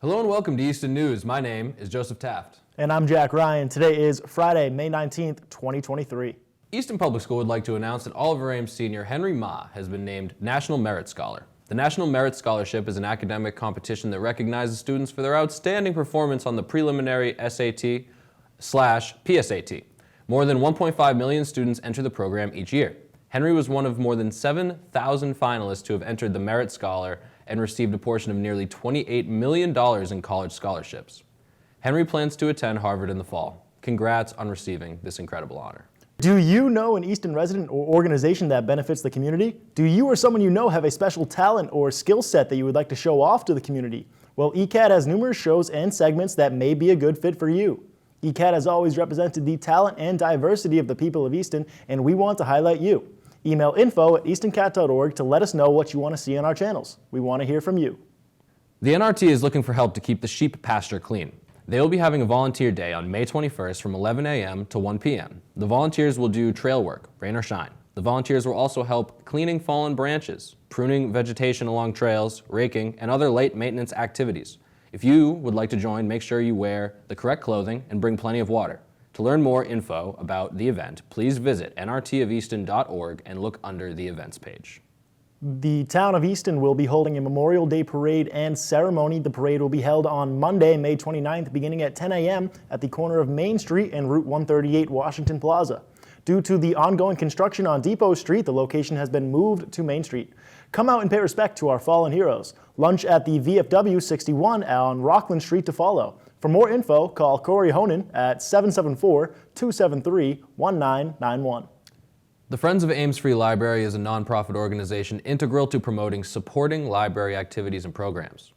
Hello and welcome to Easton News. My name is Joseph Taft. And I'm Jack Ryan. Today is Friday, May 19th, 2023. Easton Public School would like to announce that Oliver Ames senior Henry Ma has been named National Merit Scholar. The National Merit Scholarship is an academic competition that recognizes students for their outstanding performance on the preliminary SAT/PSAT. More than 1.5 million students enter the program each year. Henry was one of more than 7,000 finalists to have entered the Merit Scholar and received a portion of nearly $28 million in college scholarships. Henry plans to attend Harvard in the fall. Congrats on receiving this incredible honor. Do you know an Easton resident or organization that benefits the community? Do you or someone you know have a special talent or skill set that you would like to show off to the community? Well, ECAT has numerous shows and segments that may be a good fit for you. ECAT has always represented the talent and diversity of the people of Easton, and we want to highlight you. Email info@eastoncat.org to let us know what you want to see on our channels. We want to hear from you. The NRT is looking for help to keep the sheep pasture clean. They will be having a volunteer day on May 21st from 11 a.m. to 1 p.m. The volunteers will do trail work, rain or shine. The volunteers will also help cleaning fallen branches, pruning vegetation along trails, raking, and other late maintenance activities. If you would like to join, make sure you wear the correct clothing and bring plenty of water. To learn more info about the event, please visit nrtofeaston.org and look under the events page. The town of Easton will be holding a Memorial Day parade and ceremony. The parade will be held on Monday, May 29th, beginning at 10 a.m. at the corner of Main Street and Route 138 Washington Plaza. Due to the ongoing construction on Depot Street, the location has been moved to Main Street. Come out and pay respect to our fallen heroes. Lunch at the VFW 61 on Rockland Street to follow. For more info, call Corey Honan at 774-273-1991. The Friends of Ames Free Library is a nonprofit organization integral to supporting library activities and programs,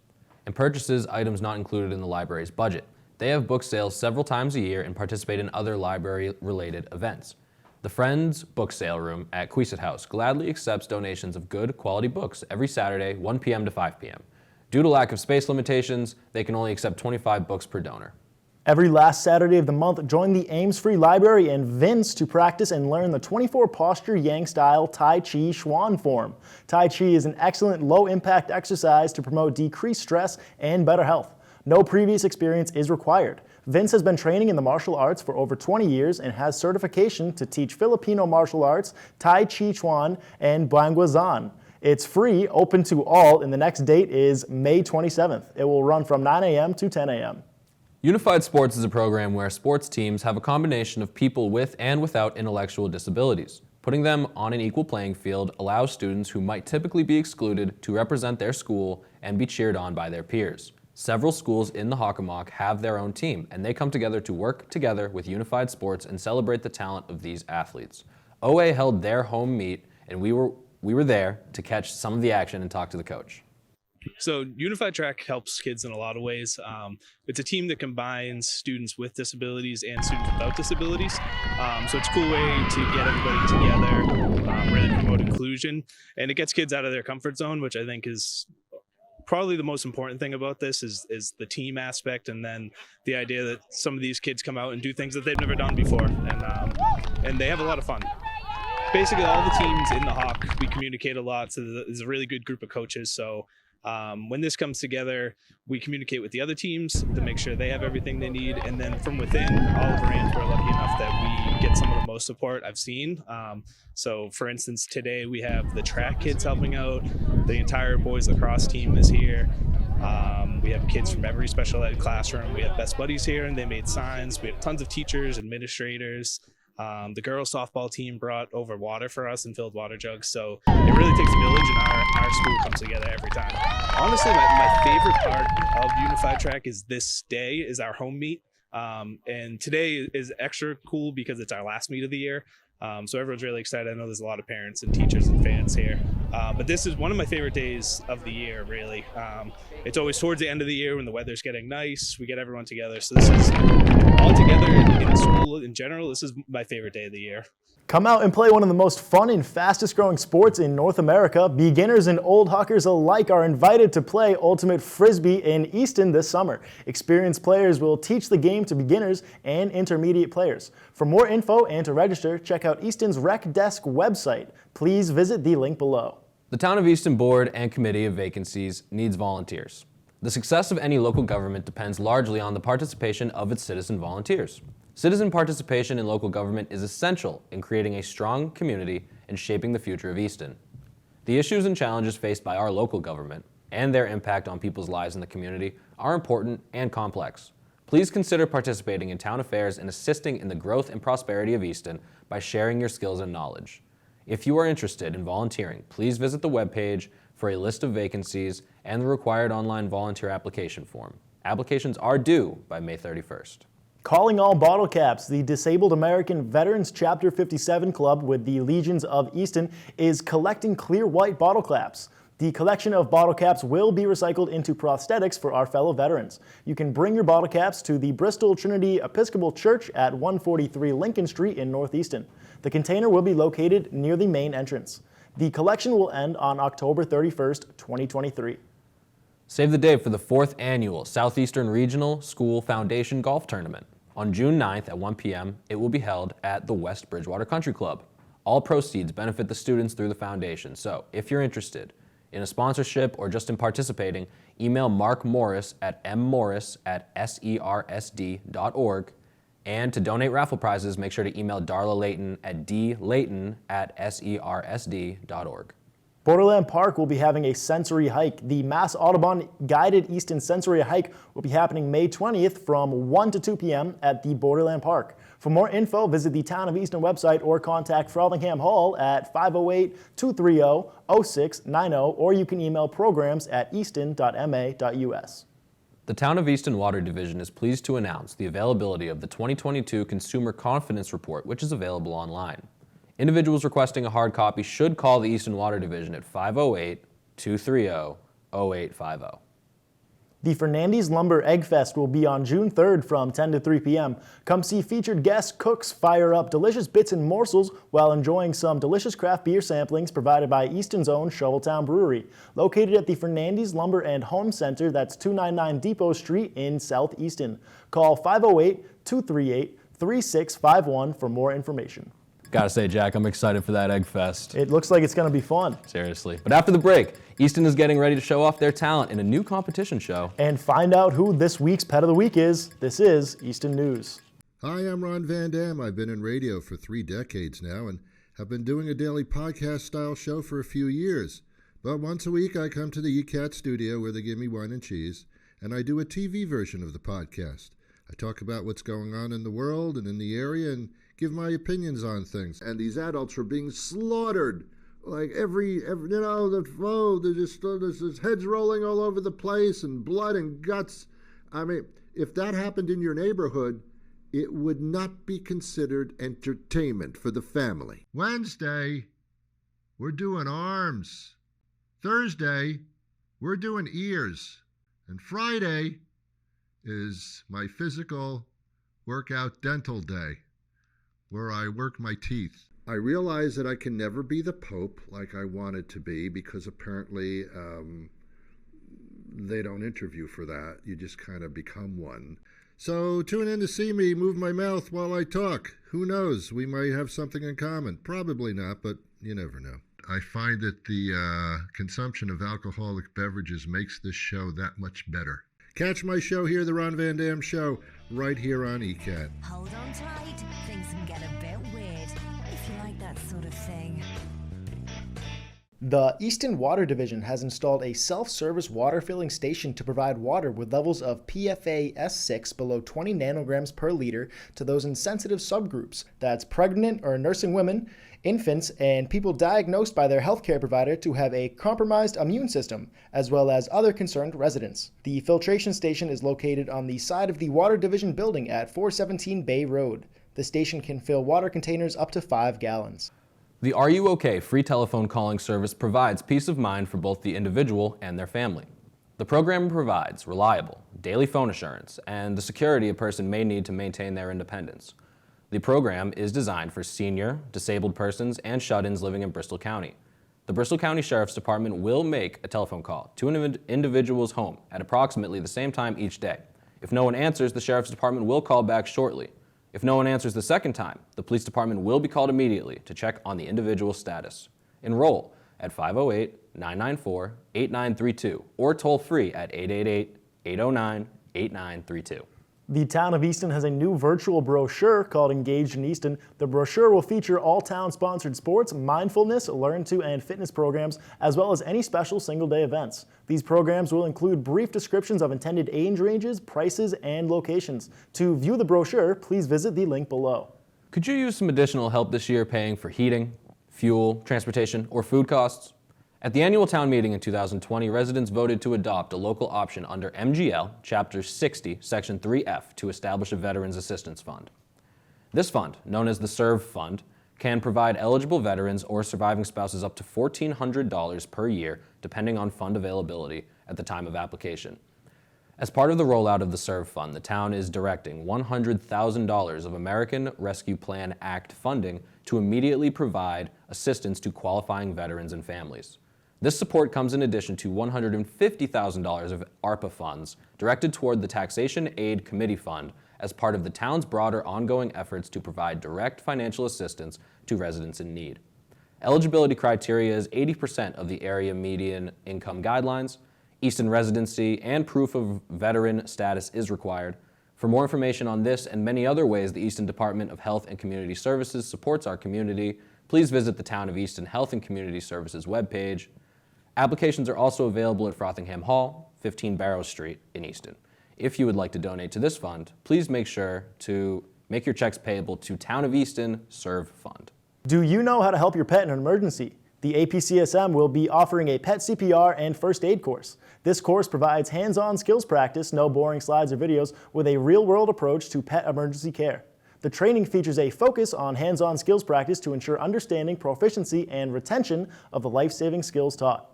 and purchases items not included in the library's budget. They have book sales several times a year and participate in other library-related events. The Friends Book Sale Room at Queeset House gladly accepts donations of good quality books every Saturday, 1 p.m. to 5 p.m. Due to lack of space limitations, they can only accept 25 books per donor. Every last Saturday of the month, join the Ames Free Library and Vince to practice and learn the 24 posture Yang style Tai Chi Chuan form. Tai Chi is an excellent low-impact exercise to promote decreased stress and better health. No previous experience is required. Vince has been training in the martial arts for over 20 years and has certification to teach Filipino martial arts, Tai Chi Chuan, and Banguazan. It's free, open to all, and the next date is May 27th. It will run from 9 a.m. to 10 a.m. Unified Sports is a program where sports teams have a combination of people with and without intellectual disabilities. Putting them on an equal playing field allows students who might typically be excluded to represent their school and be cheered on by their peers. Several schools in the Hockomock have their own team, and they come together to work together with Unified Sports and celebrate the talent of these athletes. OA held their home meet, and we were there to catch some of the action and talk to the coach. So Unified Track helps kids in a lot of ways. It's a team that combines students with disabilities and students without disabilities. So it's a cool way to get everybody together, really promote inclusion, and it gets kids out of their comfort zone, which I think is probably the most important thing about this is the team aspect, and then the idea that some of these kids come out and do things that they've never done before, and they have a lot of fun. Basically, all the teams in the Hawk, we communicate a lot, so there's a really good group of coaches. So when this comes together, we communicate with the other teams to make sure they have everything they need. And then from within, Oliver Ames, we're lucky enough that we get some of the most support I've seen. So for instance, today we have the track kids helping out. The entire boys lacrosse team is here. We have kids from every special ed classroom. We have Best Buddies here, and they made signs. We have tons of teachers, administrators. The girls softball team brought over water for us and filled water jugs. So it really takes a village, and our school comes together every time. Honestly, my favorite part of Unified Track is this day is our home meet. And today is extra cool because it's our last meet of the year. So everyone's really excited. I know there's a lot of parents and teachers and fans here. But this is one of my favorite days of the year, really. It's always towards the end of the year when the weather's getting nice. We get everyone together. So this is all together in school in general. This is my favorite day of the year. Come out and play one of the most fun and fastest growing sports in North America. Beginners and old Huckers alike are invited to play Ultimate Frisbee in Easton this summer. Experienced players will teach the game to beginners and intermediate players. For more info and to register, check out Easton's Rec Desk website. Please visit the link below. The Town of Easton Board and Committee of Vacancies needs volunteers. The success of any local government depends largely on the participation of its citizen volunteers. Citizen participation in local government is essential in creating a strong community and shaping the future of Easton. The issues and challenges faced by our local government and their impact on people's lives in the community are important and complex. Please consider participating in town affairs and assisting in the growth and prosperity of Easton by sharing your skills and knowledge. If you are interested in volunteering, please visit the webpage for a list of vacancies and the required online volunteer application form. Applications are due by May 31st. Calling all bottle caps, the Disabled American Veterans Chapter 57 Club with the Legions of Easton is collecting clear white bottle caps. The collection of bottle caps will be recycled into prosthetics for our fellow veterans. You can bring your bottle caps to the Bristol Trinity Episcopal Church at 143 Lincoln Street in North Easton. The container will be located near the main entrance. The collection will end on October 31st, 2023. Save the date for the 4th annual Southeastern Regional School Foundation Golf Tournament. On June 9th at 1 p.m., it will be held at the West Bridgewater Country Club. All proceeds benefit the students through the foundation, so if you're interested in a sponsorship or just in participating, email Mark Morris at mmorris@sersd.org. And to donate raffle prizes, make sure to email Darla Layton at dlayton@sersd.org. Borderland Park will be having a sensory hike. The Mass Audubon Guided Easton Sensory Hike will be happening May 20th from 1 to 2 p.m. at the Borderland Park. For more info, visit the Town of Easton website or contact Frothingham Hall at 508-230-0690, or you can email programs@easton.ma.us. The Town of Easton Water Division is pleased to announce the availability of the 2022 Consumer Confidence Report, which is available online. Individuals requesting a hard copy should call the Easton Water Division at 508-230-0850. The Fernandes Lumber Egg Fest will be on June 3rd from 10 to 3 p.m. Come see featured guest cooks fire up delicious bits and morsels while enjoying some delicious craft beer samplings provided by Easton's own Shoveltown Brewery, located at the Fernandes Lumber and Home Center, that's 299 Depot Street in South Easton. Call 508-238-3651 for more information. Gotta say, Jack, I'm excited for that Egg Fest. It looks like it's going to be fun. Seriously. But after the break, Easton is getting ready to show off their talent in a new competition show. And find out who this week's Pet of the Week is. This is Easton News. Hi, I'm Ron Van Dam. I've been in radio for 3 decades now and have been doing a daily podcast-style show for a few years. But once a week, I come to the ECAT studio where they give me wine and cheese, and I do a TV version of the podcast. I talk about what's going on in the world and in the area and give my opinions on things. And these adults are being slaughtered. Like every there's heads rolling all over the place and blood and guts. I mean, if that happened in your neighborhood, it would not be considered entertainment for the family. Wednesday, we're doing arms. Thursday, we're doing ears. And Friday is my physical workout dental day, where I work my teeth. I realize that I can never be the Pope like I wanted to be, because apparently they don't interview for that. You just kind of become one. So tune in to see me move my mouth while I talk. Who knows? We might have something in common. Probably not, but you never know. I find that the consumption of alcoholic beverages makes this show that much better. Catch my show here, The Ron Van Dam Show, right here on ECAT. Hold on tight, things can get a bit weird, if you like that sort of thing. The Easton Water Division has installed a self-service water filling station to provide water with levels of PFAS6 below 20 nanograms per liter to those in sensitive subgroups. That's pregnant or nursing women, infants, and people diagnosed by their healthcare provider to have a compromised immune system, as well as other concerned residents. The filtration station is located on the side of the Water Division building at 417 Bay Road. The station can fill water containers up to 5 gallons. The Are You OK free telephone calling service provides peace of mind for both the individual and their family. The program provides reliable, daily phone assurance and the security a person may need to maintain their independence. The program is designed for senior, disabled persons, and shut-ins living in Bristol County. The Bristol County Sheriff's Department will make a telephone call to an individual's home at approximately the same time each day. If no one answers, the Sheriff's Department will call back shortly. If no one answers the second time, the police department will be called immediately to check on the individual's status. Enroll at 508-994-8932 or toll free at 809-8932. The town of Easton has a new virtual brochure called Engaged in Easton. The brochure will feature all town-sponsored sports, mindfulness, learn to, and fitness programs, as well as any special single-day events. These programs will include brief descriptions of intended age ranges, prices, and locations. To view the brochure, please visit the link below. Could you use some additional help this year paying for heating, fuel, transportation, or food costs? At the annual town meeting in 2020, residents voted to adopt a local option under MGL, Chapter 60, Section 3F, to establish a Veterans Assistance Fund. This fund, known as the SERV Fund, can provide eligible veterans or surviving spouses up to $1,400 per year, depending on fund availability at the time of application. As part of the rollout of the SERV Fund, the town is directing $100,000 of American Rescue Plan Act funding to immediately provide assistance to qualifying veterans and families. This support comes in addition to $150,000 of ARPA funds directed toward the Taxation Aid Committee Fund as part of the town's broader ongoing efforts to provide direct financial assistance to residents in need. Eligibility criteria is 80% of the area median income guidelines. Easton residency and proof of veteran status is required. For more information on this and many other ways the Easton Department of Health and Community Services supports our community, please visit the Town of Easton Health and Community Services webpage. Applications are also available at Frothingham Hall, 15 Barrows Street in Easton. If you would like to donate to this fund, please make sure to make your checks payable to Town of Easton SERV Fund. Do you know how to help your pet in an emergency? The APCSM will be offering a pet CPR and first aid course. This course provides hands-on skills practice, no boring slides or videos, with a real-world approach to pet emergency care. The training features a focus on hands-on skills practice to ensure understanding, proficiency, and retention of the life-saving skills taught.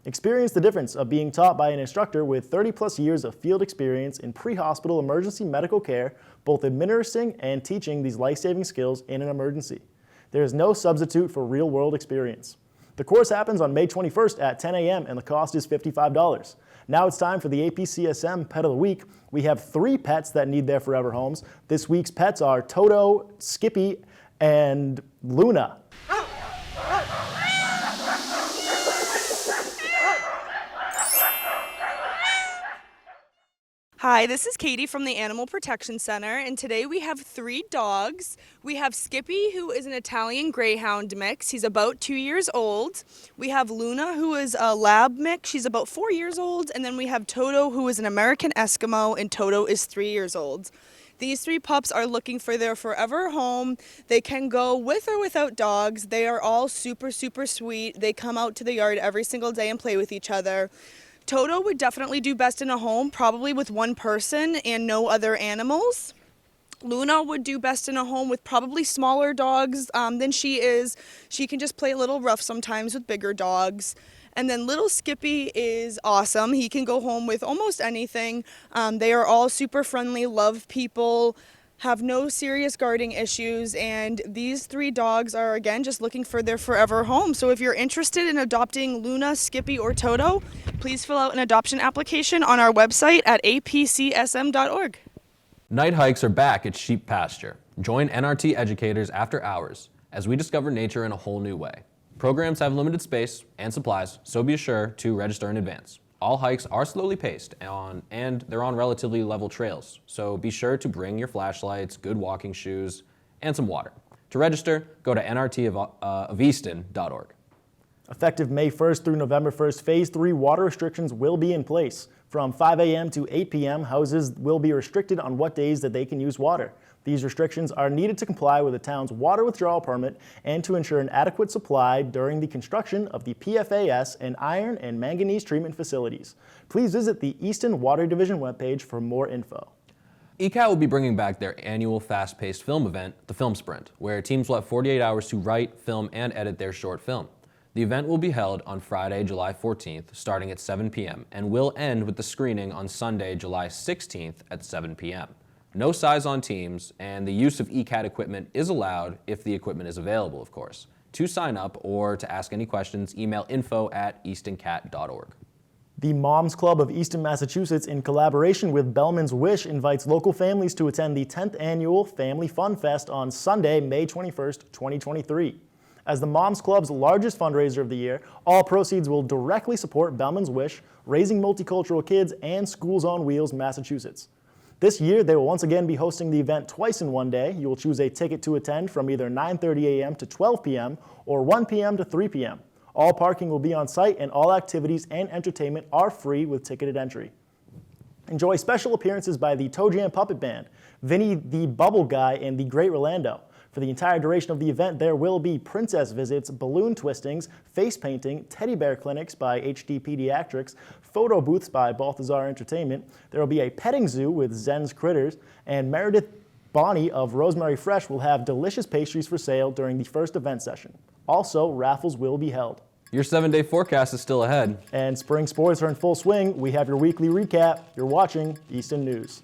Experience the difference of being taught by an instructor with 30-plus years of field experience in pre-hospital emergency medical care, both administering and teaching these life-saving skills in an emergency. There is no substitute for real-world experience. The course happens on May 21st at 10 a.m. and the cost is $55. Now it's time for the APCSM Pet of the Week. We have 3 pets that need their forever homes. This week's pets are Toto, Skippy, and Luna. Hi, this is Katie from the Animal Protection Center, and today we have 3 dogs. We have Skippy, who is an Italian Greyhound mix. He's about 2 years old. We have Luna, who is a Lab mix. She's about 4 years old. And then we have Toto, who is an American Eskimo, and Toto is 3 years old. These 3 pups are looking for their forever home. They can go with or without dogs. They are all super, super sweet. They come out to the yard every single day and play with each other. Toto would definitely do best in a home, probably with one person and no other animals. Luna would do best in a home with probably smaller dogs than she is. She can just play a little rough sometimes with bigger dogs. And then little Skippy is awesome. He can go home with almost anything. They are all super friendly, love people, have no serious guarding issues, and these 3 dogs are, again, just looking for their forever home. So if you're interested in adopting Luna, Skippy, or Toto, please fill out an adoption application on our website at apcsm.org. Night hikes are back at Sheep Pasture. Join NRT educators after hours as we discover nature in a whole new way. Programs have limited space and supplies, so be sure to register in advance. All hikes are slowly paced and they're on relatively level trails, so be sure to bring your flashlights, good walking shoes, and some water. To register, go to nrtofeaston.org. Effective May 1st through November 1st, Phase 3 water restrictions will be in place. From 5 a.m. to 8 p.m., houses will be restricted on what days that they can use water. These restrictions are needed to comply with the town's water withdrawal permit and to ensure an adequate supply during the construction of the PFAS and iron and manganese treatment facilities. Please visit the Easton Water Division webpage for more info. ECAT will be bringing back their annual fast-paced film event, the Film Sprint, where teams will have 48 hours to write, film, and edit their short film. The event will be held on Friday, July 14th, starting at 7 p.m., and will end with the screening on Sunday, July 16th at 7 p.m. No size on teams, and the use of ECAT equipment is allowed if the equipment is available, of course. To sign up or to ask any questions, email info@eastoncat.org. The Moms Club of Easton, Massachusetts, in collaboration with Bellman's Wish, invites local families to attend the 10th Annual Family Fun Fest on Sunday, May 21st, 2023. As the Moms Club's largest fundraiser of the year, all proceeds will directly support Bellman's Wish, Raising Multicultural Kids, and Schools on Wheels, Massachusetts. This year, they will once again be hosting the event twice in one day. You will choose a ticket to attend from either 9:30 a.m. to 12 p.m. or 1 p.m. to 3 p.m. All parking will be on site, and all activities and entertainment are free with ticketed entry. Enjoy special appearances by the Toe Jam Puppet Band, Vinny the Bubble Guy, and the Great Rolando. For the entire duration of the event, there will be princess visits, balloon twistings, face painting, teddy bear clinics by HD Pediatrics, photo booths by Balthazar Entertainment. There will be a petting zoo with Zen's Critters, and Meredith Bonnie of Rosemary Fresh will have delicious pastries for sale during the first event session. Also, raffles will be held. Your 7-day forecast is still ahead. And spring sports are in full swing. We have your weekly recap. You're watching Easton News.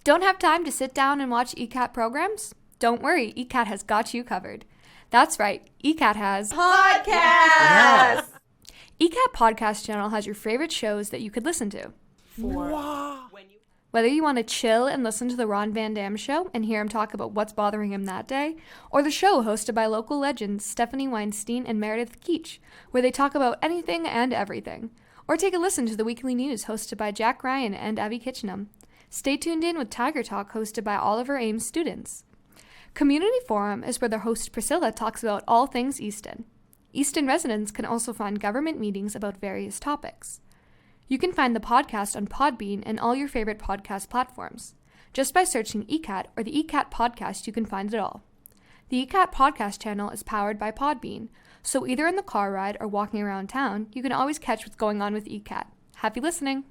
Don't have time to sit down and watch ECAT programs? Don't worry, ECAT has got you covered. That's right, ECAT has Podcast! Yes! ECAT Podcast Channel has your favorite shows that you could listen to. Whether you want to chill and listen to the Ron Van Dam Show and hear him talk about what's bothering him that day, or the show hosted by local legends Stephanie Weinstein and Meredith Keach, where they talk about anything and everything, or take a listen to the weekly news hosted by Jack Ryan and Abby Kitchenham. Stay tuned in with Tiger Talk hosted by Oliver Ames students. Community Forum is where their host Priscilla talks about all things Easton. Easton residents can also find government meetings about various topics. You can find the podcast on Podbean and all your favorite podcast platforms. Just by searching ECAT or the ECAT podcast, you can find it all. The ECAT podcast channel is powered by Podbean, so either in the car ride or walking around town, you can always catch what's going on with ECAT. Happy listening!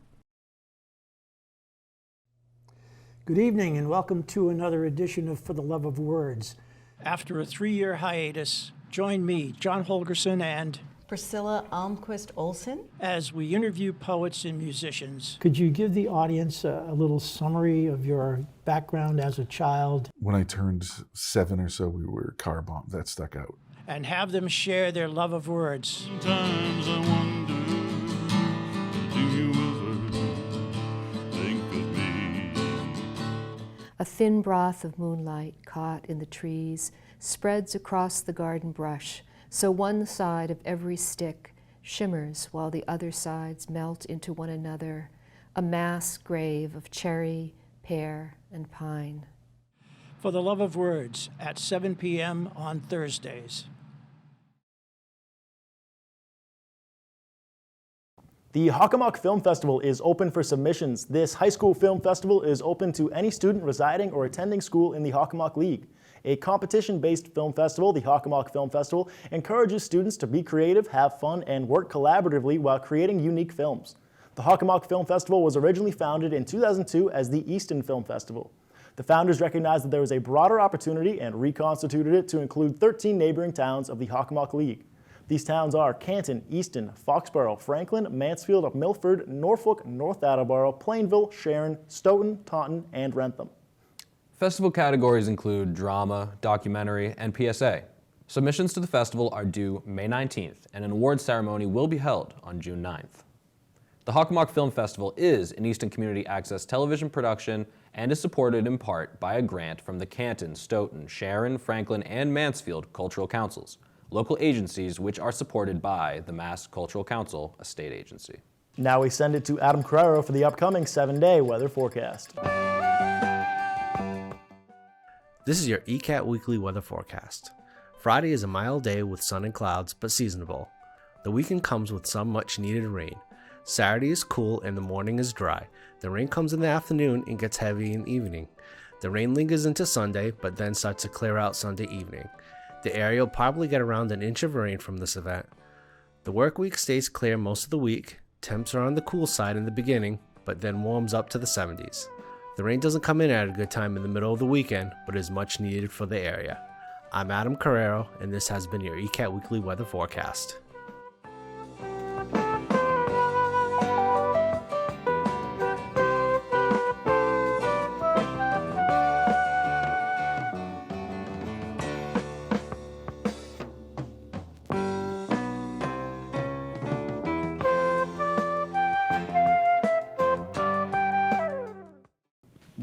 Good evening and welcome to another edition of For the Love of Words. After a 3-year hiatus, join me, John Holgerson, and Priscilla Almquist Olson, as we interview poets and musicians. Could you give the audience a little summary of your background as a child? When I turned 7 or so, we were car bombed. That stuck out. And have them share their love of words. Sometimes I wonder, do you ever think of me? A thin broth of moonlight caught in the trees spreads across the garden brush, so one side of every stick shimmers while the other sides melt into one another, a mass grave of cherry, pear, and pine. For the Love of Words at 7 p.m. on Thursdays. The Hockomock Film Festival is open for submissions. This high school film festival is open to any student residing or attending school in the Hockomock League. A competition-based film festival, the Hockomock Film Festival, encourages students to be creative, have fun, and work collaboratively while creating unique films. The Hockomock Film Festival was originally founded in 2002 as the Easton Film Festival. The founders recognized that there was a broader opportunity and reconstituted it to include 13 neighboring towns of the Hockomock League. These towns are Canton, Easton, Foxborough, Franklin, Mansfield, Milford, Norfolk, North Attleboro, Plainville, Sharon, Stoughton, Taunton, and Wrentham. Festival categories include drama, documentary, and PSA. Submissions to the festival are due May 19th, and an awards ceremony will be held on June 9th. The Hockomock Film Festival is an Easton Community Access television production and is supported in part by a grant from the Canton, Stoughton, Sharon, Franklin, and Mansfield Cultural Councils, local agencies which are supported by the Mass Cultural Council, a state agency. Now we send it to Adam Carreiro for the upcoming 7-day weather forecast. This is your ECAT Weekly Weather Forecast. Friday is a mild day with sun and clouds, but seasonable. The weekend comes with some much-needed rain. Saturday is cool and the morning is dry. The rain comes in the afternoon and gets heavy in the evening. The rain lingers into Sunday, but then starts to clear out Sunday evening. The area will probably get around an inch of rain from this event. The work week stays clear most of the week. Temps are on the cool side in the beginning, but then warms up to the 70s. The rain doesn't come in at a good time in the middle of the weekend, but is much needed for the area. I'm Adam Carreiro, and this has been your ECAT Weekly Weather Forecast.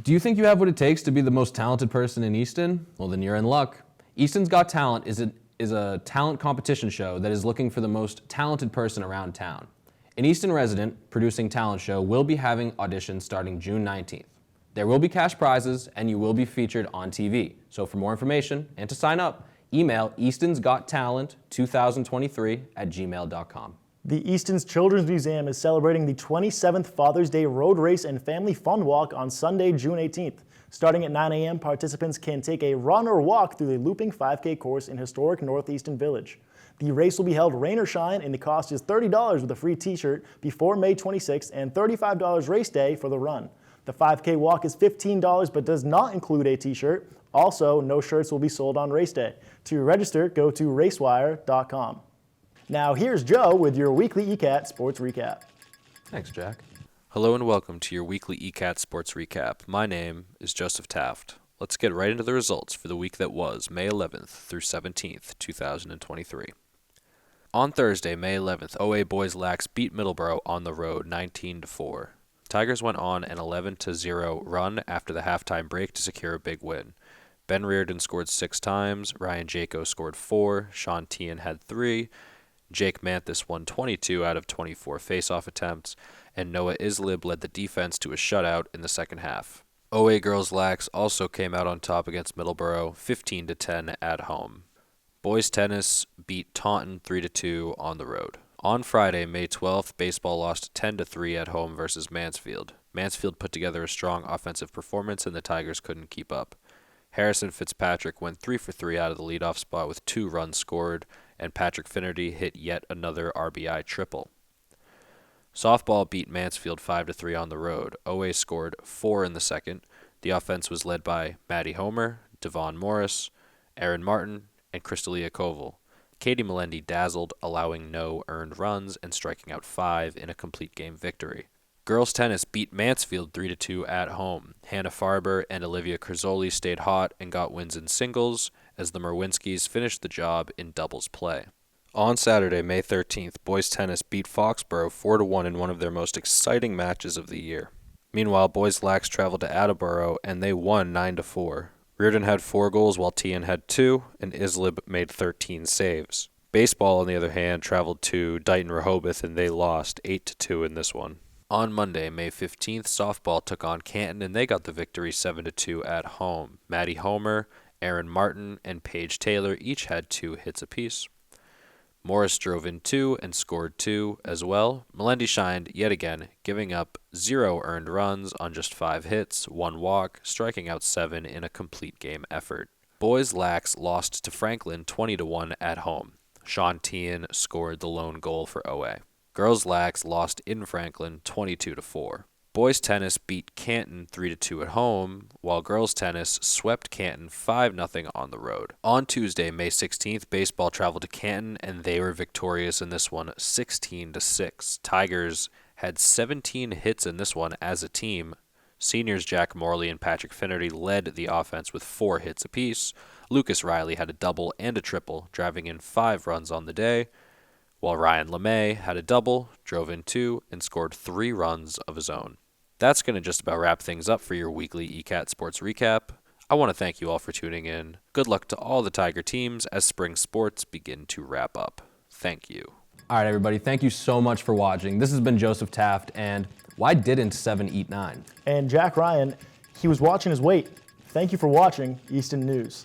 Do you think you have what it takes to be the most talented person in Easton? Well, then you're in luck. Easton's Got Talent is an is a talent competition show that is looking for the most talented person around town. An Easton resident producing talent show will be having auditions starting June 19th. There will be cash prizes and you will be featured on TV. So for more information and to sign up, email eastonsgottalent2023@gmail.com. The Easton's Children's Museum is celebrating the 27th Father's Day Road Race and Family Fun Walk on Sunday, June 18th. Starting at 9 a.m., participants can take a run or walk through the looping 5K course in historic Northeastern Village. The race will be held rain or shine, and the cost is $30 with a free t-shirt before May 26th and $35 race day for the run. The 5K walk is $15 but does not include a t-shirt. Also, no shirts will be sold on race day. To register, go to racewire.com. Now here's Joe with your weekly ECAT Sports Recap. Thanks, Jack. Hello and welcome to your weekly ECAT Sports Recap. My name is Joseph Taft. Let's get right into the results for the week that was May 11th through 17th, 2023. On Thursday, May 11th, OA Boys Lax beat Middleborough on the road 19-4. Tigers went on an 11-0 run after the halftime break to secure a big win. Ben Reardon scored 6 times, Ryan Jaco scored 4, Sean Tian had 3, Jake Manthis won 22 out of 24 faceoff attempts, and Noah Islib led the defense to a shutout in the second half. OA Girls Lax also came out on top against Middleborough 15-10 at home. Boys Tennis beat Taunton 3-2 on the road. On Friday, May 12th, baseball lost 10-3 at home versus Mansfield. Mansfield put together a strong offensive performance and the Tigers couldn't keep up. Harrison Fitzpatrick went 3 for 3 out of the leadoff spot with 2 runs scored, and Patrick Finnerty hit yet another RBI triple. Softball beat Mansfield 5-3 on the road. OA scored 4 in the second. The offense was led by Maddie Homer, Devon Morris, Aaron Martin, and Crystalia Koval. Katie Melendi dazzled, allowing no earned runs and striking out 5 in a complete game victory. Girls tennis beat Mansfield 3-2 at home. Hannah Farber and Olivia Curzoli stayed hot and got wins in singles as the Merwinskis finished the job in doubles play. On Saturday, May 13th, boys tennis beat Foxborough 4-1 in one of their most exciting matches of the year. Meanwhile, boys Lax traveled to Attleboro and they won 9-4. Reardon had 4 goals while Tian had 2, and Islib made 13 saves. Baseball, on the other hand, traveled to Dighton Rehoboth and they lost 8-2 in this one. On Monday, May 15th, softball took on Canton and they got the victory 7-2 at home. Maddie Homer, Aaron Martin, and Paige Taylor each had 2 hits apiece. Morris drove in 2 and scored 2 as well. Melendi shined yet again, giving up 0 earned runs on just 5 hits, 1 walk, striking out 7 in a complete game effort. Boys Lax lost to Franklin 20-1 at home. Sean Tian scored the lone goal for OA. Girls Lax lost in Franklin 22-4. Boys tennis beat Canton 3-2 at home, while girls tennis swept Canton 5-0 on the road. On Tuesday, May 16th, baseball traveled to Canton and they were victorious in this one 16-6. Tigers had 17 hits in this one as a team. Seniors Jack Morley and Patrick Finnerty led the offense with 4 hits apiece. Lucas Riley had a double and a triple, driving in 5 runs on the day, while Ryan LeMay had a double, drove in 2, and scored 3 runs of his own. That's going to just about wrap things up for your weekly ECAT Sports Recap. I want to thank you all for tuning in. Good luck to all the Tiger teams as spring sports begin to wrap up. Thank you. All right, everybody, thank you so much for watching. This has been Joseph Taft, and why didn't 7 eat 9? And Jack Ryan, he was watching his weight. Thank you for watching Easton News.